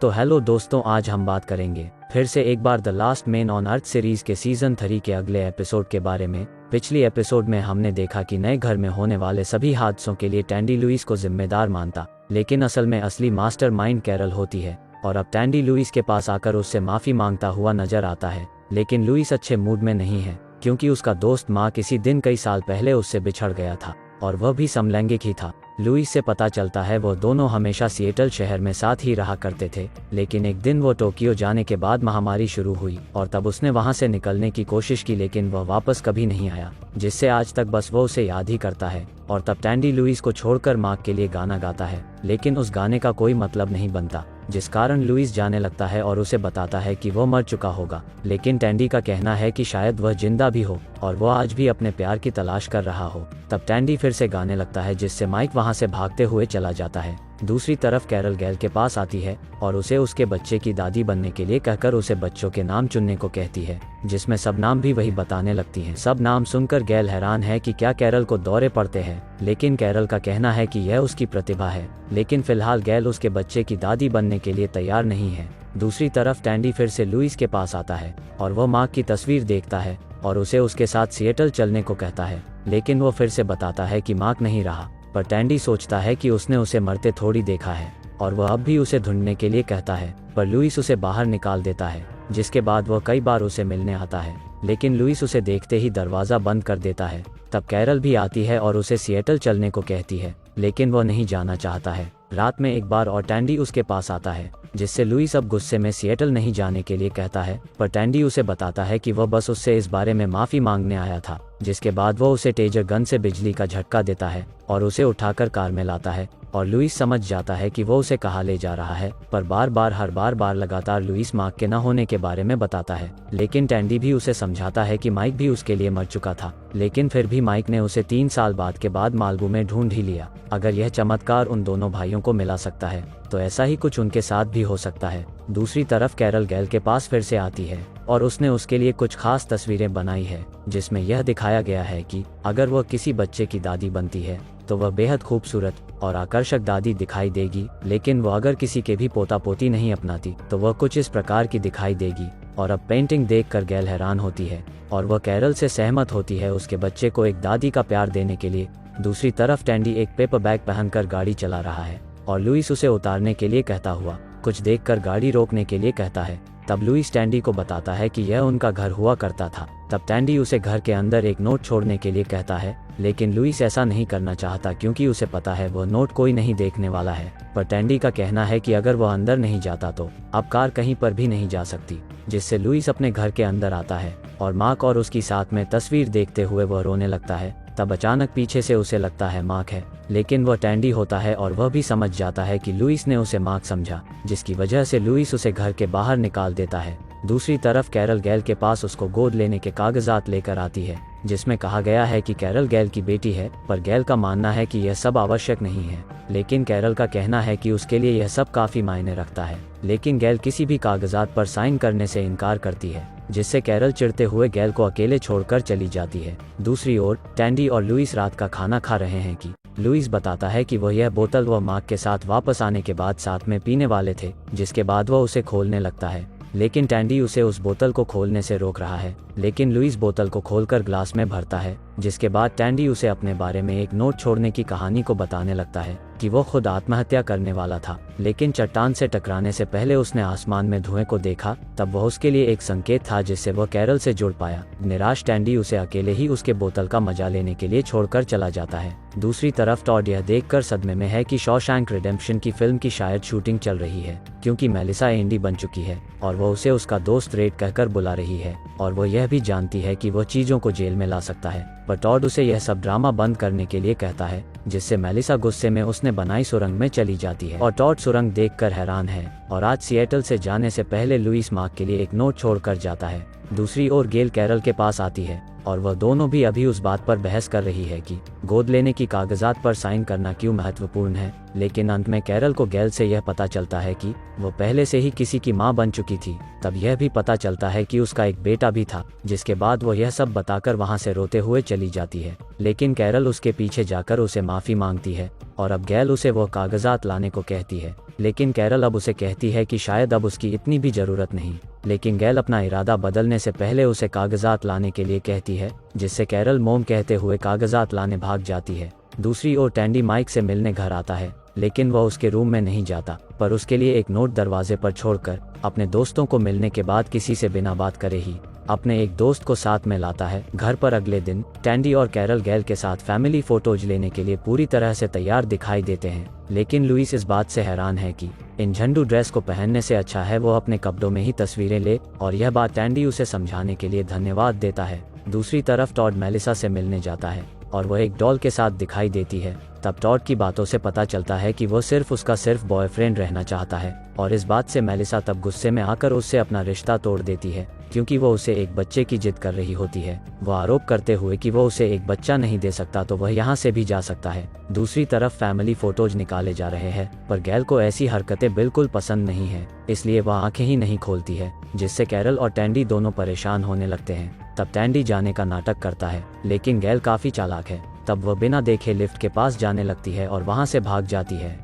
तो हेलो दोस्तों, आज हम बात करेंगे फिर से एक बार the last man on earth series के सीजन 3 के अगले एपिसोड के बारे में। पिछली एपिसोड में हमने देखा कि नए घर में होने वाले सभी हादसों के लिए टैंडी लुइस को जिम्मेदार मानता, लेकिन असल में असली मास्टरमाइंड कैरल होती है। और अब टैंडी लुइस के पास आकर उससे माफी मांगता हुआ नजर आता है, लेकिन लुइस अच्छे मूड में नहीं है क्योंकि उसका दोस्त मार्क इसी दिन कई साल पहले उससे बिछड़ गया था और वह भी समलैंगिक ही था। लुइस से पता चलता है वो दोनों हमेशा सिएटल शहर में साथ ही रहा करते थे, लेकिन एक दिन वो टोक्यो जाने के बाद महामारी शुरू हुई और तब उसने वहां से निकलने की कोशिश की, लेकिन वह वापस कभी नहीं आया, जिससे आज तक बस वो उसे याद ही करता है। और तब टैंडी लुइस को छोड़कर मार्क के लिए गाना गाता है, लेकिन उस गाने का कोई मतलब नहीं बनता, जिस कारण लुइस जाने लगता है और उसे बताता है कि वो मर चुका होगा। लेकिन टैंडी का कहना है कि शायद वह जिंदा भी हो और वो आज भी अपने प्यार की तलाश कर रहा हो। तब टैंडी फिर से गाने लगता है, जिससे माइक वहां से भागते हुए चला जाता है। दूसरी तरफ कैरल गैल के पास आती है और उसे उसके बच्चे की दादी बनने के लिए कहकर उसे बच्चों के नाम चुनने को कहती है, जिसमें सब नाम भी वही बताने लगती हैं। सब नाम सुनकर गैल हैरान है कि क्या कैरल को दौरे पड़ते हैं, लेकिन कैरल का कहना है कि यह उसकी प्रतिभा है, लेकिन फिलहाल गैल उसके बच्चे की दादी बनने के लिए तैयार नहीं है। दूसरी तरफ टैंडी फिर से लुइस के पास आता है और वह मार्क की तस्वीर देखता है और उसे उसके साथ सिएटल चलने को कहता है, लेकिन वो फिर से बताता है कि मार्क नहीं रहा। पर टैंडी सोचता है कि उसने उसे मरते थोड़ी देखा है और वह अब भी उसे ढूंढने के लिए कहता है, पर लुइस उसे बाहर निकाल देता है, जिसके बाद वह कई बार उसे मिलने आता है, लेकिन लुइस उसे देखते ही दरवाज़ा बंद कर देता है। तब कैरल भी आती है और उसे सिएटल चलने को कहती है, लेकिन वह नहीं जाना चाहता है। रात में एक बार और टैंडी उसके पास आता है, जिससे लुइस अब गुस्से में सिएटल नहीं जाने के लिए कहता है, पर टैंडी उसे बताता है कि वह बस उससे इस बारे में माफ़ी मांगने आया था। जिसके बाद वो उसे टेजर गन से बिजली का झटका देता है और उसे उठाकर कार में लाता है और लुइस समझ जाता है कि वो उसे कहाँ ले जा रहा है, पर हर बार लगातार लुइस मार्क के न होने के बारे में बताता है। लेकिन टैंडी भी उसे समझाता है कि माइक भी उसके लिए मर चुका था, लेकिन फिर भी माइक ने उसे 3 साल बाद के बाद माल्गो में ढूंढ ही लिया। अगर यह चमत्कार उन दोनों भाइयों को मिला सकता है तो ऐसा ही कुछ उनके साथ भी हो सकता है। दूसरी तरफ कैरल गैल के पास फिर से आती है और उसने उसके लिए कुछ खास तस्वीरें बनाई है, जिसमें यह दिखाया गया है कि अगर वह किसी बच्चे की दादी बनती है तो वह बेहद खूबसूरत और आकर्षक दादी दिखाई देगी, लेकिन वह अगर किसी के भी पोता पोती नहीं अपनाती तो वह कुछ इस प्रकार की दिखाई देगी। और अब पेंटिंग देखकर गैल हैरान होती है और वह कैरल से सहमत होती है उसके बच्चे को एक दादी का प्यार देने के लिए। दूसरी तरफ टैंडी एक पेपर बैग पहनकर गाड़ी चला रहा है और लुइस उसे उतारने के लिए कहता हुआ कुछ देखकर गाड़ी रोकने के लिए कहता है। तब लुइस टैंडी को बताता है कि यह उनका घर हुआ करता था। तब टैंडी उसे घर के अंदर एक नोट छोड़ने के लिए कहता है, लेकिन लुइस ऐसा नहीं करना चाहता क्योंकि उसे पता है वह नोट कोई नहीं देखने वाला है। पर टैंडी का कहना है कि अगर वह अंदर नहीं जाता तो अब कार कहीं पर भी नहीं जा सकती, जिससे लुइस अपने घर के अंदर आता है और मार्क और उसकी साथ में तस्वीर देखते हुए वह रोने लगता है। तब अचानक पीछे से उसे लगता है मार्क है, लेकिन वह टैंडी होता है और वह भी समझ जाता है कि लुइस ने उसे मार्क समझा, जिसकी वजह से लुइस उसे घर के बाहर निकाल देता है। दूसरी तरफ कैरल गैल के पास उसको गोद लेने के कागजात लेकर आती है, जिसमें कहा गया है कि कैरल गैल की बेटी है, पर गैल का मानना है कि यह सब आवश्यक नहीं है, लेकिन कैरल का कहना है कि उसके लिए यह सब काफी मायने रखता है। लेकिन गैल किसी भी कागजात पर साइन करने से इनकार करती है, जिससे कैरल चिढ़ते हुए गैल को अकेले छोड़कर चली जाती है। दूसरी ओर टैंडी और लुइस रात का खाना खा रहे हैं कि लुइस बताता है कि वह यह बोतल वह मार्क के साथ वापस आने के बाद साथ में पीने वाले थे, जिसके बाद वह उसे खोलने लगता है, लेकिन टैंडी उसे उस बोतल को खोलने से रोक रहा है। लेकिन लुइस बोतल को खोलकर ग्लास में भरता है, जिसके बाद टैंडी उसे अपने बारे में एक नोट छोड़ने की कहानी को बताने लगता है कि वो खुद आत्महत्या करने वाला था, लेकिन चट्टान से टकराने से पहले उसने आसमान में धुएं को देखा। तब वह उसके लिए एक संकेत था जिससे वह कैरल से जुड़ पाया। निराश टैंडी उसे अकेले ही उसके बोतल का मजा लेने के लिए छोड़कर चला जाता है। दूसरी तरफ टॉड यह देखकर सदमे में है कि शॉशैंक रिडेम्पशन की फिल्म की शायद शूटिंग चल रही है, क्योंकि मेलिसा एंडी बन चुकी है और वह उसे उसका दोस्त रेड कहकर बुला रही है, और वह यह भी जानती है कि वह चीजों को जेल में ला सकता है। पर टॉड उसे यह सब ड्रामा बंद करने के लिए कहता है, जिससे मेलिसा गुस्से में उसने बनाई सुरंग में चली जाती है और टॉड सुरंग देखकर हैरान है और आज सिएटल से जाने से पहले लुइस मार्क के लिए एक नोट छोड़कर जाता है। दूसरी ओर गेल कैरल के पास आती है और वह दोनों भी अभी उस बात पर बहस कर रही है कि गोद लेने की कागजात पर साइन करना क्यों महत्वपूर्ण है, लेकिन अंत में कैरल को गैल से यह पता चलता है कि वो पहले से ही किसी की मां बन चुकी थी। तब यह भी पता चलता है कि उसका एक बेटा भी था, जिसके बाद वो यह सब बताकर वहां से रोते हुए चली जाती है। लेकिन कैरल उसके पीछे जाकर उसे माफी मांगती है और अब गैल उसे वो कागजात लाने को कहती है। लेकिन कैरल अब उसे कहती है कि शायद अब उसकी इतनी भी जरूरत नहीं। लेकिन गैल अपना इरादा बदलने से पहले उसे कागजात लाने के लिए कहती है, जिससे कैरल मोम कहते हुए कागजात लाने भाग जाती है। दूसरी ओर टैंडी माइक से मिलने घर आता है, लेकिन वह उसके रूम में नहीं जाता, पर उसके लिए एक नोट दरवाजे पर छोड़कर अपने दोस्तों को मिलने के बाद किसी से बिना बात करे ही अपने एक दोस्त को साथ में लाता है। घर पर अगले दिन टैंडी और कैरल गैल के साथ फैमिली फोटोज लेने के लिए पूरी तरह से तैयार दिखाई देते हैं। लेकिन लुइस इस बात से हैरान है कि इन झंडू ड्रेस को पहनने से अच्छा है वो अपने कपड़ों में ही तस्वीरें ले, और यह बात टैंडी उसे समझाने के लिए धन्यवाद देता है। दूसरी तरफ टॉड मेलिसा से मिलने जाता है और वह एक डॉल के साथ दिखाई देती है। तब टॉड की बातों से पता चलता है कि वो सिर्फ बॉयफ्रेंड रहना चाहता है, और इस बात से मेलिसा तब गुस्से में आकर उससे अपना रिश्ता तोड़ देती है, क्योंकि वो उसे एक बच्चे की जिद कर रही होती है। वो आरोप करते हुए कि वो उसे एक बच्चा नहीं दे सकता तो वह यहाँ से भी जा सकता है। दूसरी तरफ फैमिली फोटोज निकाले जा रहे हैं, पर गैल को ऐसी हरकतें बिल्कुल पसंद नहीं है, इसलिए वह आंखें ही नहीं खोलती है, जिससे कैरल और टैंडी दोनों परेशान होने लगते हैं। तब टैंडी जाने का नाटक करता है, लेकिन गैल काफी चालाक है। तब वह बिना देखे लिफ्ट के पास जाने लगती है और वहां से भाग जाती है।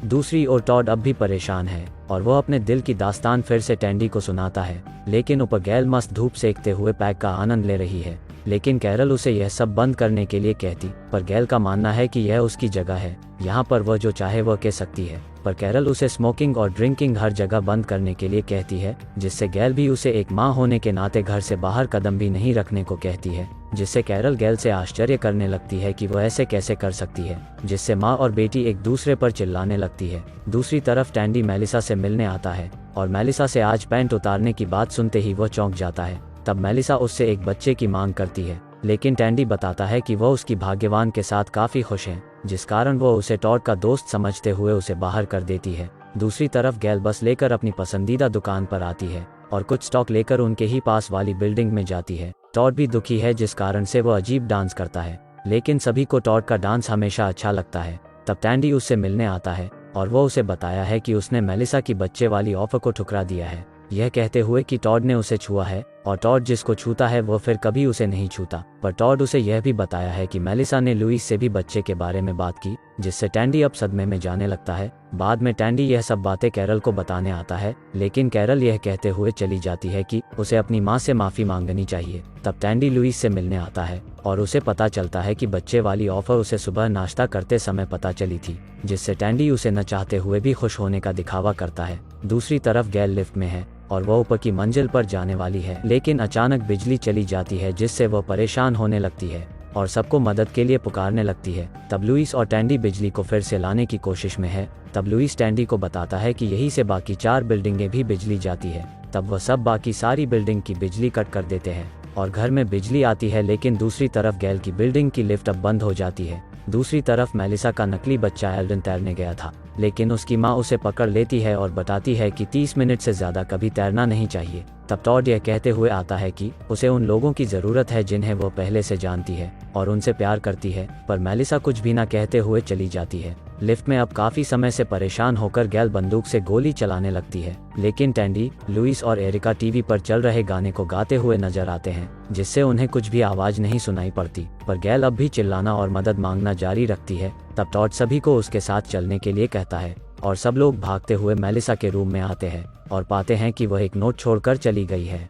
दूसरी ओर टॉड अब भी परेशान है और वह अपने दिल की दास्तान फिर से टैंडी को सुनाता है, लेकिन ऊपर गैल मस्त धूप सेकते हुए पैक का आनंद ले रही है। लेकिन कैरल उसे यह सब बंद करने के लिए कहती, पर गैल का मानना है कि यह उसकी जगह है, यहाँ पर वह जो चाहे वह कह सकती है। पर कैरल उसे स्मोकिंग और ड्रिंकिंग हर जगह बंद करने के लिए कहती है, जिससे गैल भी उसे एक माँ होने के नाते घर से बाहर कदम भी नहीं रखने को कहती है, जिससे कैरल गैल से आश्चर्य करने लगती है कि वह ऐसे कैसे कर सकती है, जिससे माँ और बेटी एक दूसरे पर चिल्लाने लगती है। दूसरी तरफ टैंडी मेलिसा से मिलने आता है और मेलिसा से आज पैंट उतारने की बात सुनते ही वह चौंक जाता है। तब मेलिसा उससे एक बच्चे की मांग करती है, लेकिन टैंडी बताता है कि वह उसकी भाग्यवान के साथ काफी खुश है, जिस कारण वो उसे टॉड का दोस्त समझते हुए उसे बाहर कर देती है। दूसरी तरफ गैल बस लेकर अपनी पसंदीदा दुकान पर आती है और कुछ स्टॉक लेकर उनके ही पास वाली बिल्डिंग में जाती है। टॉड भी दुखी है, जिस कारण से वह अजीब डांस करता है, लेकिन सभी को टॉड का डांस हमेशा अच्छा लगता है। तब टैंडी उससे मिलने आता है और वो उसे बताया है कि उसने मेलिसा की बच्चे वाली ऑफर को ठुकरा दिया है, यह कहते हुए कि टॉड ने उसे छुआ है और टॉड जिसको छूता है वो फिर कभी उसे नहीं छूता। पर टॉड उसे यह भी बताया है कि मेलिसा ने लुइस से भी बच्चे के बारे में बात की, जिससे टैंडी अब सदमे में जाने लगता है। बाद में टैंडी यह सब बातें कैरल को बताने आता है, लेकिन कैरल यह कहते हुए चली जाती है कि उसे अपनी माँ से माफी मांगनी चाहिए। तब टैंडी लुइस से मिलने आता है और उसे पता चलता है कि बच्चे वाली ऑफर उसे सुबह नाश्ता करते समय पता चली थी, जिससे टैंडी उसे न चाहते हुए भी खुश होने का दिखावा करता है। दूसरी तरफ गैल लिफ्ट में है और वह ऊपर की मंजिल पर जाने वाली है, लेकिन अचानक बिजली चली जाती है, जिससे वह परेशान होने लगती है और सबको मदद के लिए पुकारने लगती है। तब लुइस और टैंडी बिजली को फिर से लाने की कोशिश में है। तब लुइस टैंडी को बताता है कि यहीं से बाकी 4 बिल्डिंगें भी बिजली जाती है। तब वह सब बाकी सारी बिल्डिंग की बिजली कट कर देते हैं और घर में बिजली आती है, लेकिन दूसरी तरफ गैल की बिल्डिंग की लिफ्ट अब बंद हो जाती है। दूसरी तरफ मेलिसा का नकली बच्चा एल्डन तैरने गया था, लेकिन उसकी माँ उसे पकड़ लेती है और बताती है कि 30 मिनट से ज्यादा कभी तैरना नहीं चाहिए। तब टॉड यह कहते हुए आता है कि उसे उन लोगों की जरूरत है जिन्हें वो पहले से जानती है और उनसे प्यार करती है, पर मेलिसा कुछ भी ना कहते हुए चली जाती है। लिफ्ट में अब काफी समय से परेशान होकर गैल बंदूक से गोली चलाने लगती है, लेकिन टैंडी, लुइस और एरिका टीवी पर चल रहे गाने को गाते हुए नजर आते हैं, जिससे उन्हें कुछ भी आवाज नहीं सुनाई पड़ती। पर गैल अब भी चिल्लाना और मदद मांगना जारी रखती है। तब टॉड सभी को उसके साथ चलने के लिए कहता है और सब लोग भागते हुए मेलिसा के रूम में आते हैं और पाते हैं कि वह एक नोट छोड़कर चली गई है।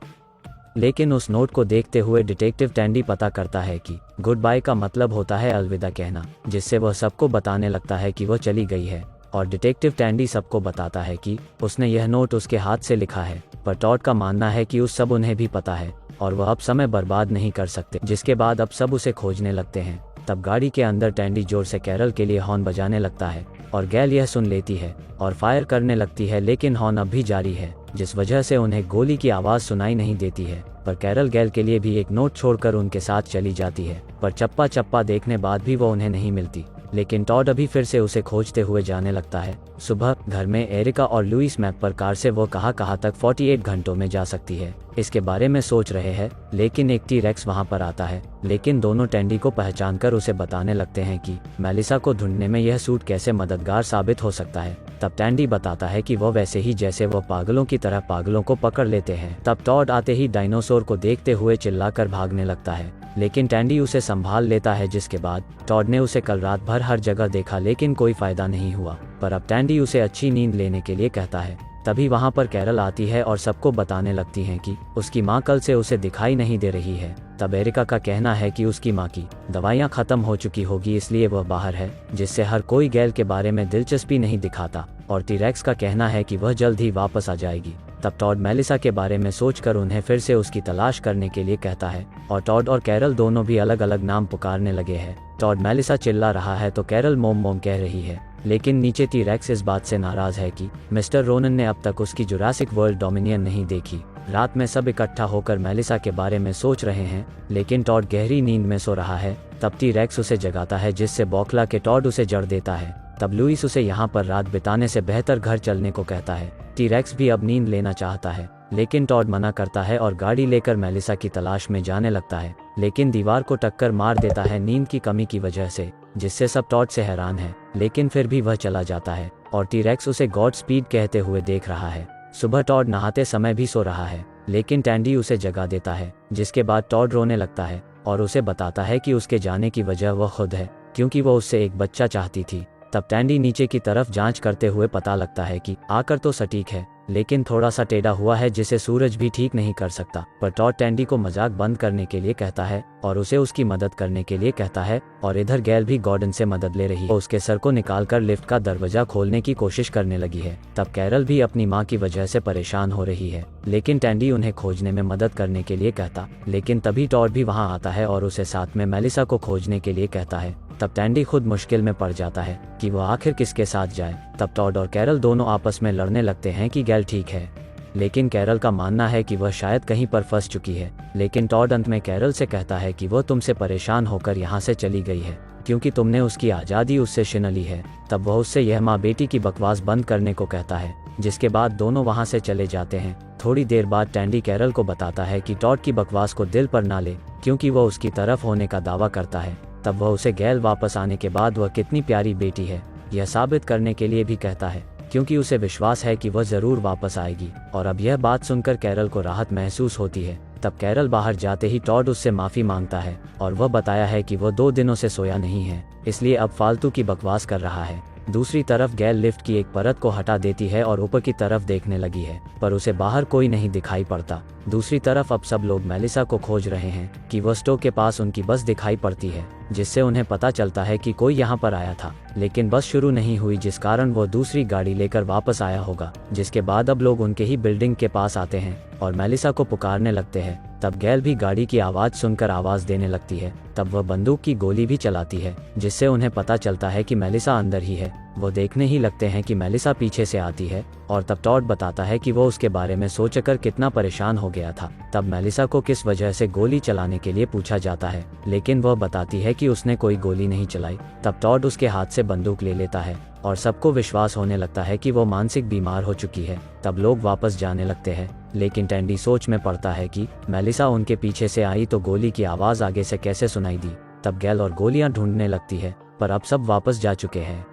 लेकिन उस नोट को देखते हुए डिटेक्टिव टैंडी पता करता है कि गुड बाय का मतलब होता है अलविदा कहना, जिससे वह सबको बताने लगता है कि वह चली गई है। और डिटेक्टिव टैंडी सबको बताता है कि उसने यह नोट उसके हाथ से लिखा है। पर टॉड का मानना है कि उस सब उन्हें भी पता है और वह अब समय बर्बाद नहीं कर सकते, जिसके बाद अब सब उसे खोजने लगते हैं। तब गाड़ी के अंदर टैंडी जोर से कैरल के लिए हॉर्न बजाने लगता है और गैल यह सुन लेती है और फायर करने लगती है, लेकिन हॉर्न अब भी जारी है, जिस वजह से उन्हें गोली की आवाज सुनाई नहीं देती है। पर कैरल गैल के लिए भी एक नोट छोड़कर उनके साथ चली जाती है, पर चप्पा चप्पा देखने बाद भी वो उन्हें नहीं मिलती। लेकिन टॉड अभी फिर से उसे खोजते हुए जाने लगता है। सुबह घर में एरिका और लुइस मैप पर कार से वो कहाँ तक 48 घंटों में जा सकती है इसके बारे में सोच रहे हैं, लेकिन एक टी-रेक्स वहां पर आता है। लेकिन दोनों टैंडी को पहचानकर उसे बताने लगते हैं कि मेलिसा को ढूंढने में यह सूट कैसे मददगार साबित हो सकता है। तब टैंडी बताता है कि वो वैसे ही जैसे वो पागलों की तरह पागलों को पकड़ लेते हैं। तब टॉड आते ही डायनासोर को देखते हुए चिल्लाकर भागने लगता है, लेकिन टैंडी उसे संभाल लेता है। जिसके बाद टॉड ने उसे कल रात भर हर जगह देखा, लेकिन कोई फायदा नहीं हुआ। पर अब टैंडी उसे अच्छी नींद लेने के लिए कहता है। तभी वहां पर कैरल आती है और सबको बताने लगती है कि उसकी माँ कल से उसे दिखाई नहीं दे रही है। तब एरिका का कहना है कि उसकी माँ की दवाइयाँ खत्म हो चुकी होगी, इसलिए वह बाहर है, जिससे हर कोई गैल के बारे में दिलचस्पी नहीं दिखाता। और टी-रेक्स का कहना है कि वह जल्द ही वापस आ जाएगी। तब टॉड मेलिसा के बारे में सोचकर उन्हें फिर से उसकी तलाश करने के लिए कहता है और टॉड और कैरल दोनों भी अलग अलग नाम पुकारने लगे हैं। टॉड मेलिसा चिल्ला रहा है तो कैरल मोम मोम कह रही है, लेकिन नीचे टी-रेक्स इस बात से नाराज है कि मिस्टर रोनन ने अब तक उसकी जुरासिक वर्ल्ड डोमिनियन नहीं देखी। रात में सब इकट्ठा होकर मेलिसा के बारे में सोच रहे हैं, लेकिन टॉड गहरी नींद में सो रहा है। तब टी-रेक्स उसे जगाता है, जिससे बौखला के टॉड उसे जड़ देता है। तब लुइस उसे यहाँ पर रात बिताने से बेहतर घर चलने को कहता है। टी-रेक्स भी अब नींद लेना चाहता है, लेकिन टॉड मना करता है और गाड़ी लेकर मेलिसा की तलाश में जाने लगता है, लेकिन दीवार को टक्कर मार देता है नींद की कमी की वजह से, जिससे सब टॉड से हैरान है। लेकिन फिर भी वह चला जाता है और टी-रेक्स उसे गॉड स्पीड कहते हुए देख रहा है। सुबह टॉड नहाते समय भी सो रहा है, लेकिन टैंडी उसे जगा देता है। जिसके बाद टॉड रोने लगता है और उसे बताता है कि उसके जाने की वजह वह खुद है, क्योंकि वह उससे एक बच्चा चाहती थी। तब टैंडी नीचे की तरफ जांच करते हुए पता लगता है कि आकर तो सटीक है, लेकिन थोड़ा सा टेढ़ा हुआ है, जिसे सूरज भी ठीक नहीं कर सकता। पर टॉड टैंडी को मजाक बंद करने के लिए कहता है और उसे उसकी मदद करने के लिए कहता है। और इधर गैल भी गॉर्डन से मदद ले रही है, उसके सर को निकालकर लिफ्ट का दरवाजा खोलने की कोशिश करने लगी है। तब कैरल भी अपनी माँ की वजह से परेशान हो रही है, लेकिन टैंडी उन्हें खोजने में मदद करने के लिए कहता। लेकिन तभी टॉड भी वहाँ आता है और उसे साथ में मेलिसा को खोजने के लिए कहता है। तब टैंडी खुद मुश्किल में पड़ जाता है कि वह आखिर किसके साथ जाए। तब टॉड और कैरल दोनों आपस में लड़ने लगते हैं कि गैल ठीक है, लेकिन कैरल का मानना है कि वह शायद कहीं पर फंस चुकी है। लेकिन टॉड अंत में कैरल से कहता है कि वह तुमसे परेशान होकर यहाँ से चली गई है, क्योंकि तुमने उसकी आज़ादी उससे छीन ली है। तब वह उससे यह माँ बेटी की बकवास बंद करने को कहता है, जिसके बाद दोनों वहाँ से चले जाते हैं। थोड़ी देर बाद टैंडी कैरल को बताता है कि टॉड की बकवास को दिल पर ना ले, क्योंकि वह उसकी तरफ होने का दावा करता है। तब वह उसे गैल वापस आने के बाद वह कितनी प्यारी बेटी है यह साबित करने के लिए भी कहता है, क्योंकि उसे विश्वास है कि वह जरूर वापस आएगी। और अब यह बात सुनकर कैरल को राहत महसूस होती है। तब कैरल बाहर जाते ही टॉड उससे माफी मांगता है और वह बताया है कि वह 2 दिनों से सोया नहीं है, इसलिए अब फालतू की बकवास कर रहा है। दूसरी तरफ गैल लिफ्ट की एक परत को हटा देती है और ऊपर की तरफ देखने लगी है, पर उसे बाहर कोई नहीं दिखाई पड़ता। दूसरी तरफ अब सब लोग मेलिसा को खोज रहे हैं कि वह स्टोव के पास उनकी बस दिखाई पड़ती है, जिससे उन्हें पता चलता है कि कोई यहाँ पर आया था, लेकिन बस शुरू नहीं हुई, जिस कारण वो दूसरी गाड़ी लेकर वापस आया होगा। जिसके बाद अब लोग उनके ही बिल्डिंग के पास आते हैं और मेलिसा को पुकारने लगते हैं। तब गैल भी गाड़ी की आवाज़ सुनकर आवाज़ देने लगती है। तब वह बंदूक की गोली भी चलाती है, जिससे उन्हें पता चलता है कि मेलिसा अंदर ही है। वो देखने ही लगते हैं कि मेलिसा पीछे से आती है और तब टॉड बताता है कि वो उसके बारे में सोचकर कितना परेशान हो गया था। तब मेलिसा को किस वजह से गोली चलाने के लिए पूछा जाता है, लेकिन वह बताती है कि उसने कोई गोली नहीं चलाई। तब टॉड उसके हाथ से बंदूक ले लेता है और सबको विश्वास होने लगता है कि वो मानसिक बीमार हो चुकी है। तब लोग वापस जाने लगते हैं, लेकिन टैंडी सोच में पड़ता है कि मेलिसा उनके पीछे से आई तो गोली की आवाज़ आगे से कैसे सुनाई दी। तब गैल और गोलियां ढूंढने लगती है, पर अब सब वापस जा चुके हैं।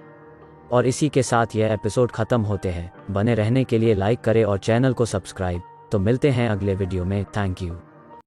और इसी के साथ यह एपिसोड खत्म होते हैं। बने रहने के लिए लाइक करें और चैनल को सब्सक्राइब। तो मिलते हैं अगले वीडियो में। Thank you.